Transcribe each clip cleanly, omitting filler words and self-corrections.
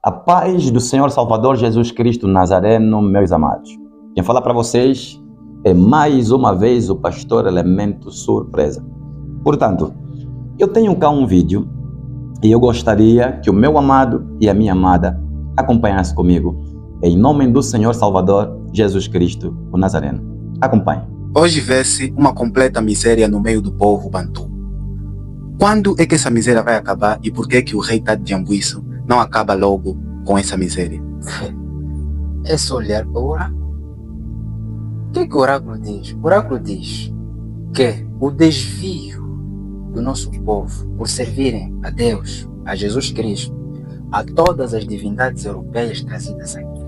A paz do Senhor Salvador Jesus Cristo Nazareno, meus amados. Quem fala para vocês é mais uma vez o pastor Elemento Surpresa. Portanto, eu tenho cá um vídeo e eu gostaria que o meu amado e a minha amada acompanhassem comigo, em nome do Senhor Salvador Jesus Cristo o Nazareno. Acompanhe. Hoje vê-se uma completa miséria no meio do povo bantu. Quando é que essa miséria vai acabar e por que que o rei está de Anguiço não acaba logo com essa miséria? É só olhar para o oráculo. O que o oráculo diz? O oráculo diz que o desvio do nosso povo por servirem a Deus, a Jesus Cristo, a todas as divindades europeias trazidas aqui,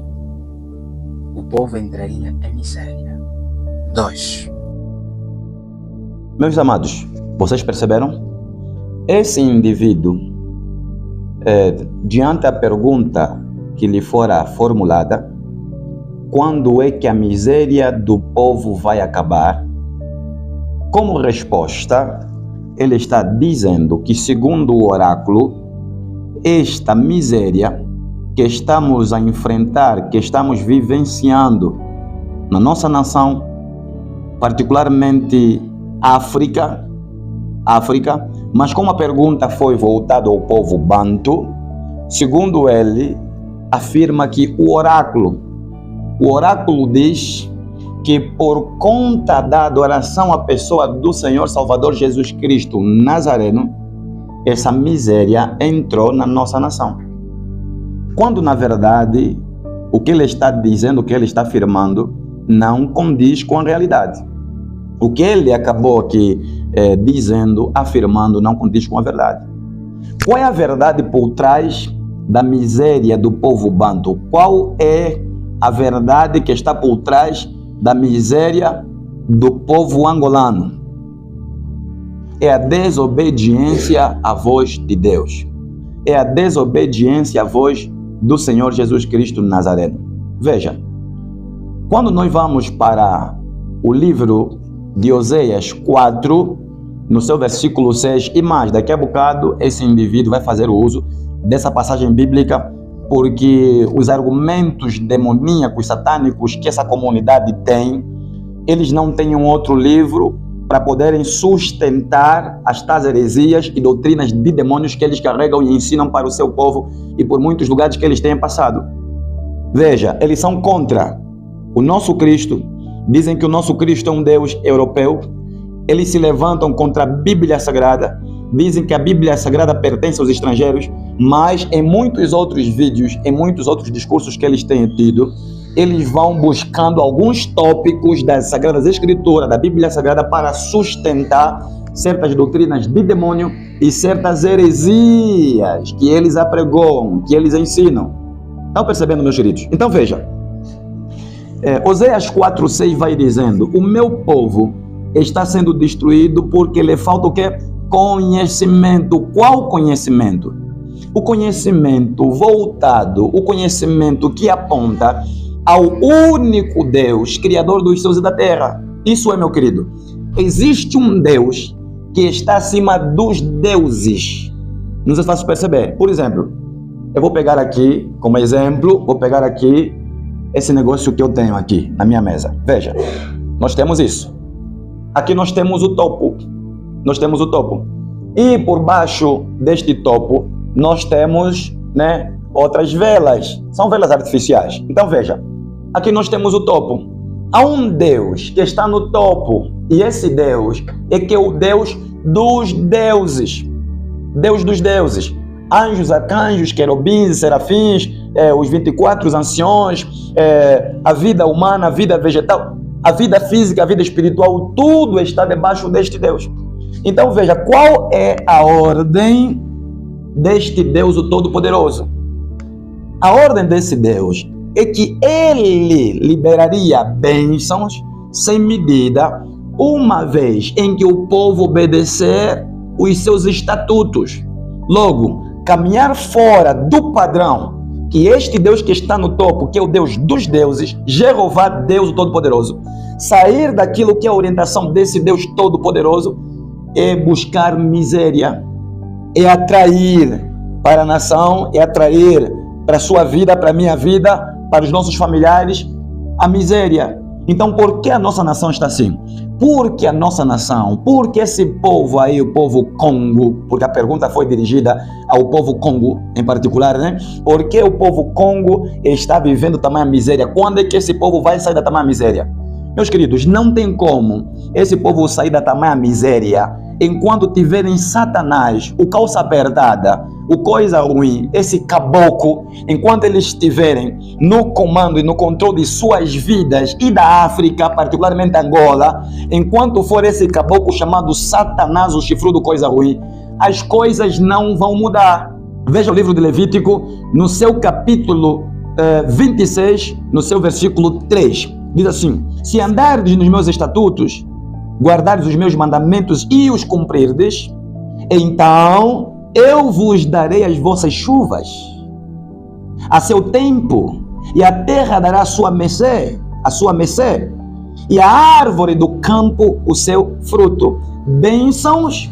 o povo entraria em miséria. 2. Meus amados, vocês perceberam? Esse indivíduo, diante da pergunta que lhe fora formulada, quando é que a miséria do povo vai acabar? Como resposta, ele está dizendo que, segundo o oráculo, esta miséria que estamos a enfrentar, que estamos vivenciando na nossa nação, particularmente África, mas como a pergunta foi voltada ao povo bantu, segundo ele, afirma que o oráculo diz que por conta da adoração à pessoa do Senhor Salvador Jesus Cristo Nazareno, essa miséria entrou na nossa nação. Quando, na verdade, o que ele está dizendo, o que ele está afirmando, não condiz com a realidade. O que ele acabou aqui dizendo, afirmando, não condiz com a verdade. Qual é a verdade por trás da miséria do povo bantu? Qual é a verdade que está por trás da miséria do povo angolano? É a desobediência à voz de Deus. É a desobediência à voz do Senhor Jesus Cristo Nazareno. Veja, quando nós vamos para o livro de Oséias 4, no seu versículo 6 e mais, daqui a bocado esse indivíduo vai fazer uso dessa passagem bíblica, porque os argumentos demoníacos, satânicos que essa comunidade tem, eles não têm um outro livro para poderem sustentar as tais heresias e doutrinas de demônios que eles carregam e ensinam para o seu povo e por muitos lugares que eles têm passado. Veja, eles são contra o nosso Cristo, dizem que o nosso Cristo é um Deus europeu, eles se levantam contra a Bíblia Sagrada, dizem que a Bíblia Sagrada pertence aos estrangeiros, mas em muitos outros vídeos, em muitos outros discursos que eles têm tido, eles vão buscando alguns tópicos das Sagradas Escrituras, da Bíblia Sagrada, para sustentar certas doutrinas de demônio e certas heresias que eles apregoam, que eles ensinam. Estão percebendo, meus queridos? Então veja, Oséias 4:6 vai dizendo: o meu povo está sendo destruído porque lhe falta o quê? Conhecimento. Qual conhecimento? O conhecimento voltado, o conhecimento que aponta ao único Deus, Criador dos céus e da terra. Isso é, meu querido. Existe um Deus que está acima dos deuses. Não sei se fácil perceber. Por exemplo, eu vou pegar aqui, como exemplo, esse negócio que eu tenho aqui na minha mesa. Veja, nós temos isso. Aqui nós temos o topo. E por baixo deste topo, nós temos, outras velas. São velas artificiais. Então veja, aqui nós temos o topo. Há um Deus que está no topo. E esse Deus é que é o Deus dos deuses. Deus dos deuses. Anjos, arcanjos, querubins e serafins, os 24 anciões, a vida humana, a vida vegetal, a vida física, a vida espiritual, tudo está debaixo deste Deus. Então veja, qual é a ordem deste Deus, o Todo-Poderoso? A ordem desse Deus é que ele liberaria bênçãos sem medida, uma vez em que o povo obedecer os seus estatutos. Logo, caminhar fora do padrão que este Deus que está no topo, que é o Deus dos deuses, Jeová, Deus o Todo-Poderoso, sair daquilo que é a orientação desse Deus Todo-Poderoso é buscar miséria, é atrair para a nação, é atrair para a sua vida, para a minha vida, para os nossos familiares, a miséria. Então, por que a nossa nação está assim? Porque a nossa nação, porque esse povo aí, o povo Congo, porque a pergunta foi dirigida ao povo Congo em particular, né? Por que o povo Congo está vivendo tamanha miséria? Quando é que esse povo vai sair da tamanha miséria? Meus queridos, não tem como esse povo sair da tamanha miséria enquanto tiverem Satanás, o calça apertada, o coisa ruim, esse caboclo, enquanto eles estiverem no comando e no controle de suas vidas e da África, particularmente Angola, enquanto for esse caboclo chamado Satanás, o chifrudo coisa ruim, as coisas não vão mudar. Veja o livro de Levítico, no seu capítulo 26, no seu versículo 3, diz assim: se andardes nos meus estatutos, guardares os meus mandamentos e os cumprirdes, então eu vos darei as vossas chuvas a seu tempo, e a terra dará a sua mercê, e a árvore do campo o seu fruto. Bênçãos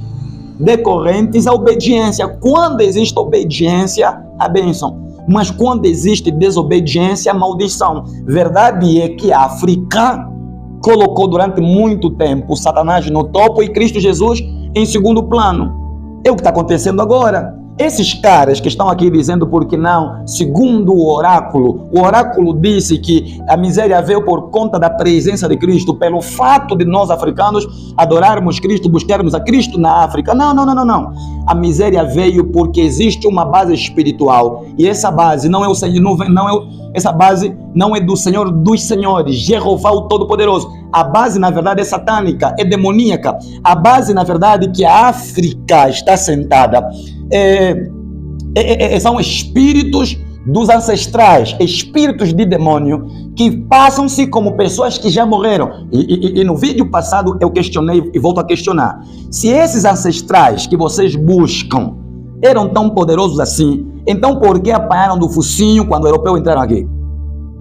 decorrentes à obediência. Quando existe obediência, a bênção. Mas quando existe desobediência, a maldição. Verdade é que a África colocou durante muito tempo Satanás no topo e Cristo Jesus em segundo plano. É o que está acontecendo agora. Esses caras que estão aqui dizendo por que não, segundo o oráculo disse que a miséria veio por conta da presença de Cristo, pelo fato de nós africanos adorarmos Cristo, buscarmos a Cristo na África. Não. A miséria veio porque existe uma base espiritual e essa base não é o Senhor, essa base não é do Senhor dos Senhores, Jeová o Todo-Poderoso. A base, na verdade, é satânica, é demoníaca. A base, na verdade, que a África está sentada são espíritos dos ancestrais, espíritos de demônio que passam-se como pessoas que já morreram. E no vídeo passado eu questionei e volto a questionar: se esses ancestrais que vocês buscam eram tão poderosos assim, então por que apanharam do focinho quando os europeus entraram aqui?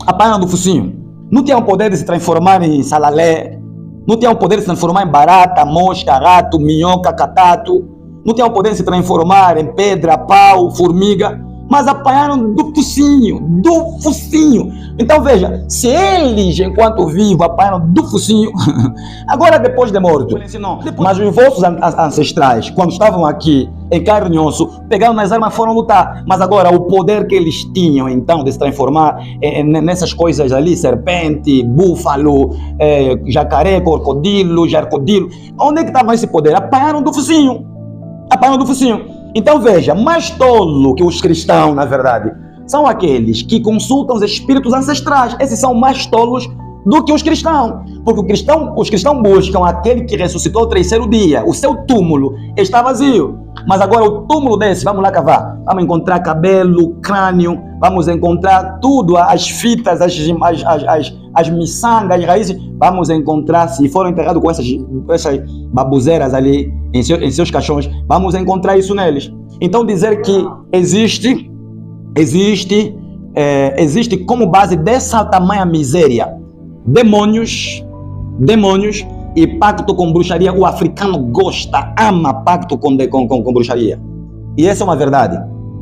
Apanharam do focinho. Não tinham poder de se transformar em salalé, não tinham poder de se transformar em barata, mosca, rato, minhoca, catato, não tinham poder de se transformar em pedra, pau, formiga, mas apanharam do focinho. Então veja, se eles, enquanto vivos, apanharam do focinho, agora depois de morto, mas os vossos ancestrais, quando estavam aqui em carne e osso, pegaram nas armas e foram lutar. Mas agora o poder que eles tinham então de se transformar nessas coisas ali, serpente, búfalo, jacaré, crocodilo, jarcodilo, onde é que estava esse poder? Apanharam do focinho. Então veja, mais tolo que os cristãos, na verdade, são aqueles que consultam os espíritos ancestrais. Esses são mais tolos do que os cristãos, porque os cristãos buscam aquele que ressuscitou ao terceiro dia. O seu túmulo está vazio, mas agora o túmulo desse, vamos lá cavar, vamos encontrar cabelo, crânio, vamos encontrar tudo, as fitas, as miçangas, as raízes, vamos encontrar, se foram enterrados com essas babuzeiras ali em seus caixões, vamos encontrar isso neles. Então dizer que existe como base dessa tamanha miséria demônios e pacto com bruxaria. O africano ama pacto com bruxaria. E essa é uma verdade.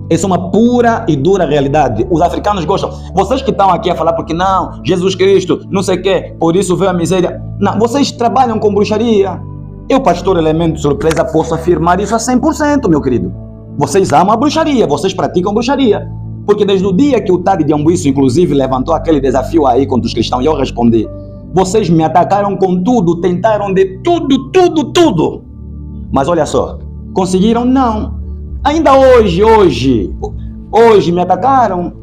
Essa é uma pura e dura realidade. Os africanos gostam. Vocês que estão aqui a falar porque não, Jesus Cristo, não sei o quê, por isso veio a miséria. Não, vocês trabalham com bruxaria. Eu, pastor Elemento Surpresa, posso afirmar isso a 100%, meu querido. Vocês amam a bruxaria, vocês praticam bruxaria. Porque desde o dia que o Tade de Ambuíço, inclusive, levantou aquele desafio aí contra os cristãos e eu respondi, vocês me atacaram com tudo, tentaram de tudo. Mas olha só, conseguiram? Não. Ainda hoje me atacaram.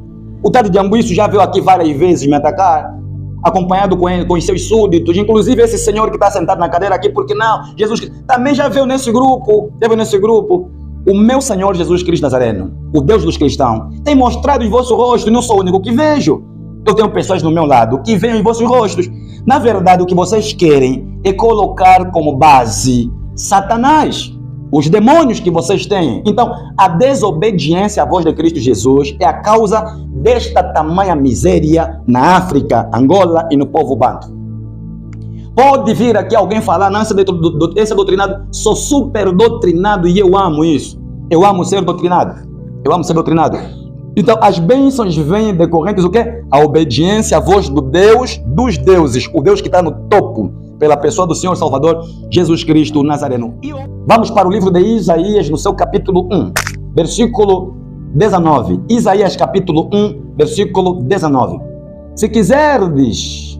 O Tade de Ambuíço já veio aqui várias vezes me atacar, acompanhado com os seus súditos, inclusive esse senhor que está sentado na cadeira aqui, porque não, Jesus também já veio nesse grupo, O meu Senhor Jesus Cristo Nazareno, o Deus dos cristãos, tem mostrado os vossos rostos, e não sou o único que vejo. Eu tenho pessoas no meu lado que veem os vossos rostos. Na verdade, o que vocês querem é colocar como base Satanás, os demônios que vocês têm. Então, a desobediência à voz de Cristo Jesus é a causa desta tamanha miséria na África, Angola e no povo banto. Pode vir aqui alguém falar, não, esse é doutrinado, sou super doutrinado e eu amo isso. Eu amo ser doutrinado. Então, as bênçãos vêm decorrentes do quê? A obediência à voz do Deus dos deuses, o Deus que está no topo, pela pessoa do Senhor Salvador Jesus Cristo Nazareno. E vamos para o livro de Isaías, no seu capítulo 1, versículo 19. Isaías capítulo 1, versículo 19. Se quiserdes,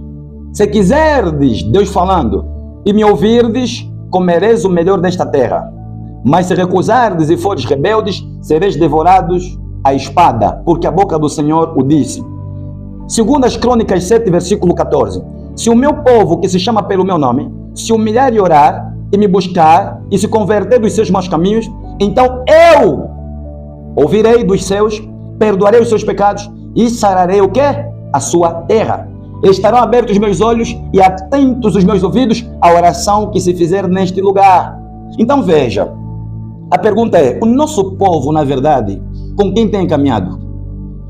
Deus falando, e me ouvirdes, comereis o melhor desta terra. Mas se recusardes e fores rebeldes, sereis devorados à espada, porque a boca do Senhor o disse. Segundo as Crônicas 7, versículo 14. Se o meu povo, que se chama pelo meu nome, se humilhar e orar, e me buscar, e se converter dos seus maus caminhos, então eu ouvirei dos seus, perdoarei os seus pecados, e sararei o quê? A sua terra. Estarão abertos os meus olhos e atentos os meus ouvidos à oração que se fizer neste lugar. Então veja, a pergunta é, o nosso povo, na verdade, com quem tem caminhado?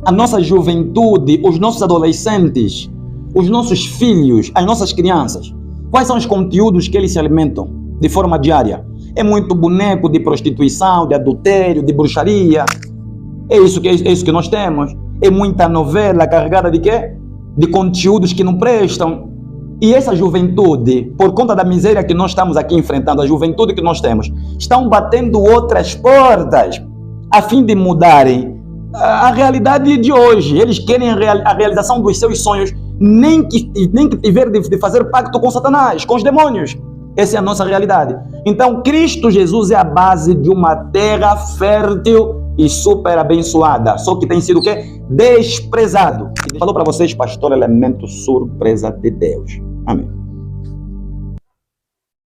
A nossa juventude, os nossos adolescentes, os nossos filhos, as nossas crianças, quais são os conteúdos que eles se alimentam de forma diária? É muito boneco de prostituição, de adultério, de bruxaria. É isso que nós temos. É muita novela carregada de quê? De conteúdos que não prestam. E essa juventude, por conta da miséria que nós estamos aqui enfrentando, a juventude que nós temos, estão batendo outras portas a fim de mudarem a realidade de hoje. Eles querem a realização dos seus sonhos, nem que tiver de fazer pacto com Satanás, com os demônios. Essa é a nossa realidade. Então, Cristo Jesus é a base de uma terra fértil e super abençoada, só que tem sido o quê? Desprezado. Falou para vocês, pastor Elemento, surpresa de Deus. Amém.